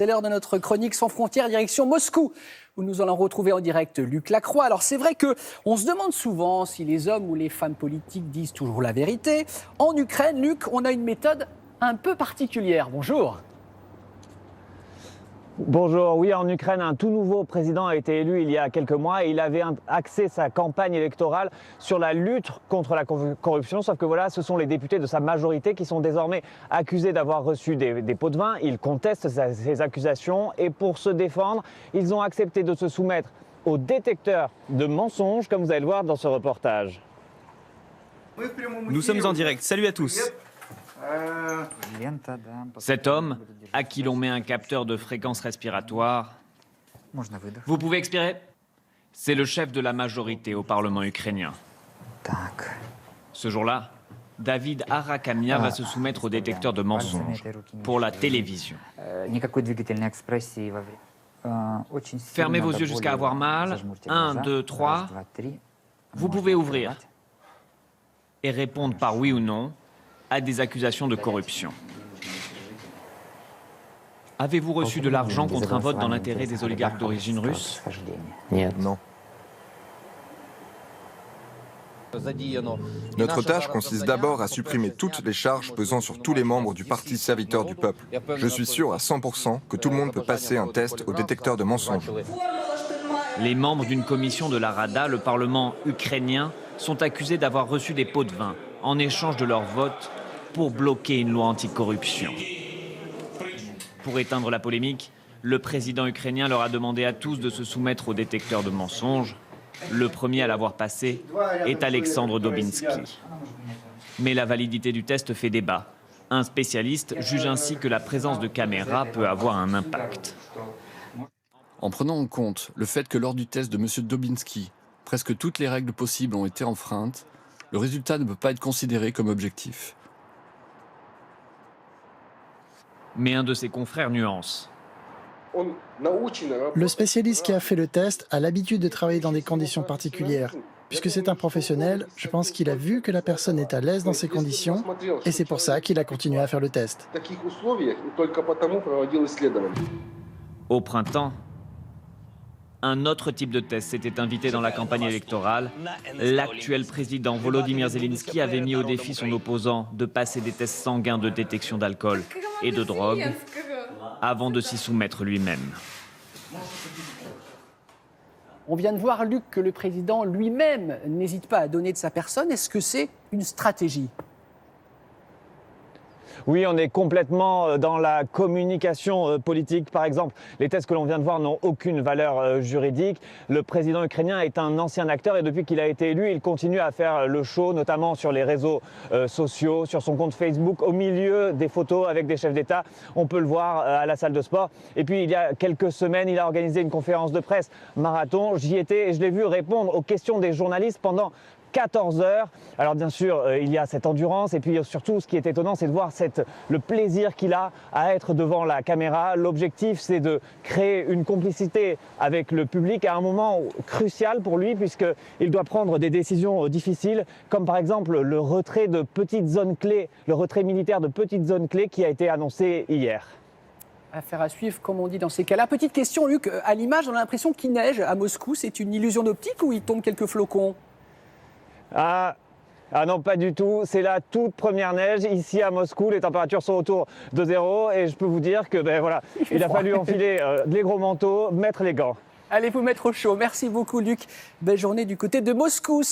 C'est l'heure de notre chronique sans frontières, direction Moscou, où nous allons retrouver en direct Luc Lacroix. Alors c'est vrai qu'on se demande souvent si les hommes ou les femmes politiques disent toujours la vérité. En Ukraine, Luc, on a une méthode un peu particulière. Bonjour. Bonjour, oui, en Ukraine, un tout nouveau président a été élu il y a quelques mois et il avait axé sa campagne électorale sur la lutte contre la corruption. Sauf que voilà, ce sont les députés de sa majorité qui sont désormais accusés d'avoir reçu des pots de vin. Ils contestent ces accusations et pour se défendre, ils ont accepté de se soumettre au détecteur de mensonges, comme vous allez le voir dans ce reportage. Nous sommes en direct, salut à tous. Cet homme, à qui l'on met un capteur de fréquence respiratoire, vous pouvez expirer? C'est le chef de la majorité au Parlement ukrainien. Ce jour-là, David Arakamia va se soumettre au détecteur de mensonges pour la télévision. Fermez vos yeux jusqu'à avoir mal. 1, 2, 3. Vous pouvez ouvrir et répondre par oui ou non à des accusations de corruption. Avez-vous reçu de l'argent contre un vote dans l'intérêt des oligarques d'origine russe? Non. Notre tâche consiste d'abord à supprimer toutes les charges pesant sur tous les membres du Parti serviteur du peuple. Je suis sûr à 100% que tout le monde peut passer un test au détecteur de mensonges. Les membres d'une commission de la Rada, le Parlement ukrainien, sont accusés d'avoir reçu des pots de vin en échange de leur vote pour bloquer une loi anticorruption. Pour éteindre la polémique, le président ukrainien leur a demandé à tous de se soumettre au détecteur de mensonges. Le premier à l'avoir passé est Alexandre Dobinsky. Mais la validité du test fait débat. Un spécialiste juge ainsi que la présence de caméras peut avoir un impact. En prenant en compte le fait que lors du test de M. Dobinsky, presque toutes les règles possibles ont été enfreintes, le résultat ne peut pas être considéré comme objectif. Mais un de ses confrères nuance. Le spécialiste qui a fait le test a l'habitude de travailler dans des conditions particulières. Puisque c'est un professionnel, je pense qu'il a vu que la personne est à l'aise dans ces conditions et c'est pour ça qu'il a continué à faire le test. Au printemps, un autre type de test s'était invité dans la campagne électorale. L'actuel président Volodymyr Zelensky avait mis au défi son opposant de passer des tests sanguins de détection d'alcool et de drogue avant de s'y soumettre lui-même. On vient de voir, Luc, que le président lui-même n'hésite pas à donner de sa personne. Est-ce que c'est une stratégie ? Oui, on est complètement dans la communication politique. Par exemple, les tests que l'on vient de voir n'ont aucune valeur juridique. Le président ukrainien est un ancien acteur et depuis qu'il a été élu, il continue à faire le show, notamment sur les réseaux sociaux, sur son compte Facebook, au milieu des photos avec des chefs d'État. On peut le voir à la salle de sport. Et puis, il y a quelques semaines, il a organisé une conférence de presse marathon. J'y étais et je l'ai vu répondre aux questions des journalistes pendant 14 heures. Alors bien sûr, il y a cette endurance et puis surtout, ce qui est étonnant, c'est de voir le plaisir qu'il a à être devant la caméra. L'objectif, c'est de créer une complicité avec le public à un moment crucial pour lui, puisqu'il doit prendre des décisions difficiles, comme par exemple le retrait de petites zones clés, le retrait militaire de petites zones clés qui a été annoncé hier. Affaire à suivre, comme on dit dans ces cas-là. Petite question, Luc, à l'image, on a l'impression qu'il neige à Moscou. C'est une illusion d'optique ou il tombe quelques flocons ? Ah non, pas du tout. C'est la toute première neige ici à Moscou. Les températures sont autour de 0 et je peux vous dire que voilà, il a fallu enfiler les gros manteaux, mettre les gants. Allez vous mettre au chaud. Merci beaucoup, Luc. Belle journée du côté de Moscou.